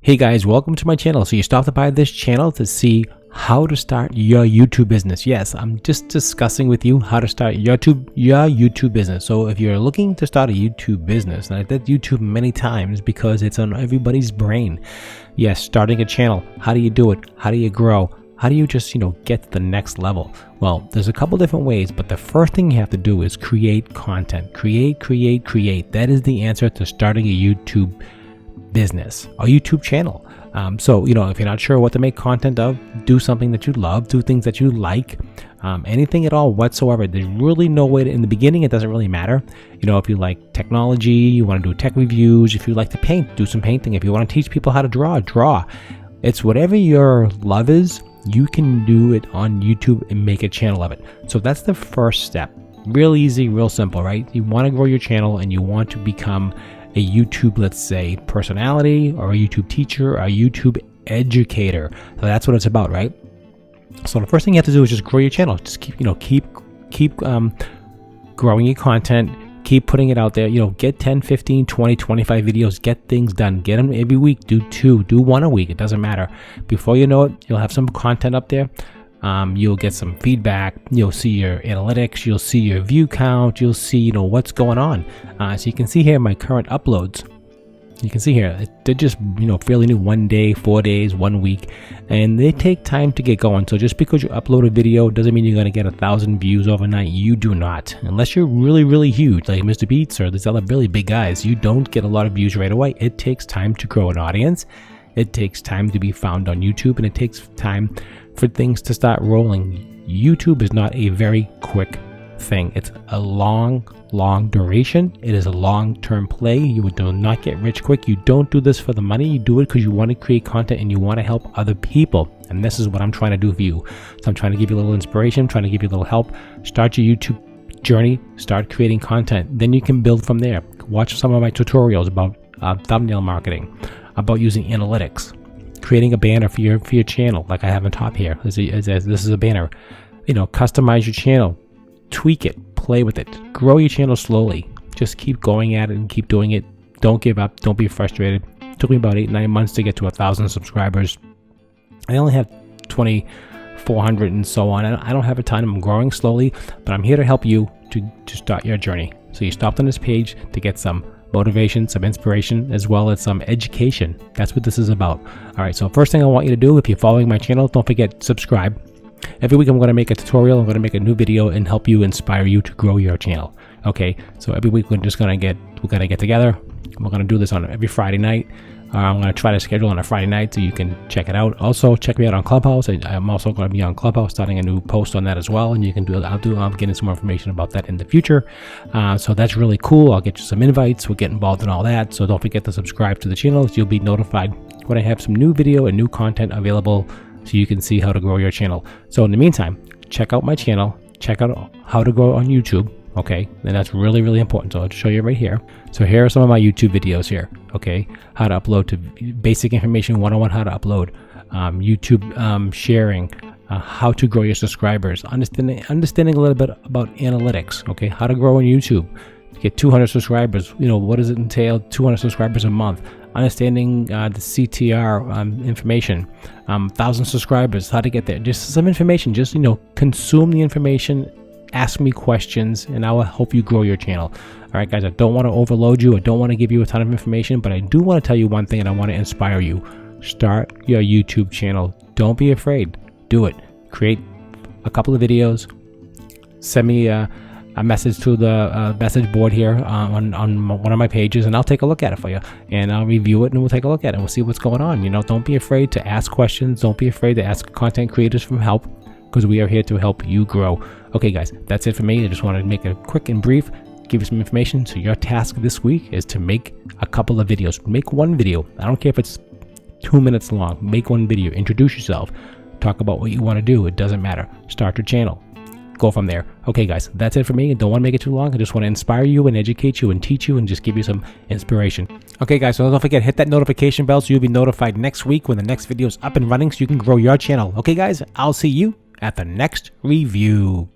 Hey guys, welcome to my channel. So you stopped by this channel to see how to start your YouTube business. Yes, I'm just discussing with you how to start your YouTube business. So if you're looking to start a YouTube business, and I did YouTube many times because it's on everybody's brain. Yes, starting a channel. How do you do it? How do you grow? How do you just, get to the next level? Well, there's a couple different ways, but the first thing you have to do is create content. Create. That is the answer to starting a YouTube business, a YouTube channel. So if you're not sure what to make content of, do something that you love, do things that you like, anything at all whatsoever. There's really no way to, in the beginning, it doesn't really matter. If you like technology, you want to do tech reviews, if you like to paint, do some painting. If you want to teach people how to draw. It's whatever your love is, you can do it on YouTube and make a channel of it. So that's the first step. Real easy, real simple, right? You want to grow your channel and you want to become a YouTube, let's say, personality, or a YouTube teacher, or a YouTube educator. So that's what it's about, right? So the first thing you have to do is just grow your channel. Just keep growing your content, keep putting it out there. Get 10, 15, 20, 25 videos, get things done. Get them every week. Do 2, do 1 a week. It doesn't matter. Before you know it, you'll have some content up there. You'll get some feedback. You'll see your analytics. You'll see your view count. You'll see, what's going on. So you can see here my current uploads. You can see here, they're just, fairly new, 1 day, 4 days, 1 week, and they take time to get going. So just because you upload a video doesn't mean you're going to get 1,000 views overnight. You do not, unless you're really, really huge, like Mr. Beats or these other really big guys. You don't get a lot of views right away. It takes time to grow an audience. It takes time to be found on YouTube, and it takes time for things to start rolling. YouTube is not a very quick thing. It's a long duration. It is a long-term play. You do not get rich quick. You don't do this for the money. You do it because you want to create content and you want to help other people. And this is what I'm trying to do for you. So I'm trying to give you a little inspiration, trying to give you a little help. Start your YouTube journey. Start creating content. Then you can build from there. Watch some of my tutorials about thumbnail marketing, about using analytics, creating a banner for your channel, like I have on top here. This is a banner. Customize your channel, tweak it, play with it, grow your channel slowly. Just keep going at it and keep doing it. Don't give up. Don't be frustrated. It took me about 8-9 months to get to 1,000 subscribers. I only have 2,400 and so on. I don't have a ton. I'm growing slowly, but I'm here to help you to start your journey. So you stopped on this page to get some motivation, some inspiration, as well as some education. That's what this is about. All right, so first thing I want you to do, if you're following my channel, don't forget, subscribe. Every week I'm going to make a tutorial. I'm going to make a new video and help you, inspire you to grow your channel. Okay, so every week we're going to get together. We're going to do this on every Friday night. I'm going to try to schedule on a Friday night so you can check it out. Also, check me out on Clubhouse. I'm also going to be on Clubhouse, starting a new post on that as well. And you can I'm getting some more information about that in the future. So that's really cool. I'll get you some invites. We'll get involved in all that. So don't forget to subscribe to the channel. So you'll be notified when I have some new video and new content available, so you can see how to grow your channel. So in the meantime, check out my channel. Check out how to grow on YouTube. Okay, and that's really, really important. So I'll show you right here. So here are some of my YouTube videos here. Okay, how to upload to basic information 101, how to upload, YouTube sharing, how to grow your subscribers, understanding a little bit about analytics. Okay, how to grow on YouTube, to get 200 subscribers. What does it entail? 200 subscribers a month. Understanding the CTR information, 1,000 subscribers, how to get there. Just some information. Just consume the information. Ask me questions and I will help you grow your channel. All right, guys, I don't want to overload you. I don't want to give you a ton of information, but I do want to tell you one thing and I want to inspire you. Start your YouTube channel. Don't be afraid. Do it. Create a couple of videos. Send me a message to the message board here on one of my pages, and I'll take a look at it for you. And I'll review it and we'll take a look at it. We'll see what's going on. Don't be afraid to ask questions. Don't be afraid to ask content creators for help, because we are here to help you grow. Okay, guys, that's it for me. I just wanted to make it quick and brief, give you some information. So your task this week is to make a couple of videos. Make one video. I don't care if it's 2 minutes long. Make one video. Introduce yourself. Talk about what you want to do. It doesn't matter. Start your channel. Go from there. Okay, guys, that's it for me. I don't want to make it too long. I just want to inspire you and educate you and teach you and just give you some inspiration. Okay, guys, so don't forget, hit that notification bell so you'll be notified next week when the next video is up and running so you can grow your channel. Okay, guys, I'll see you at the next review.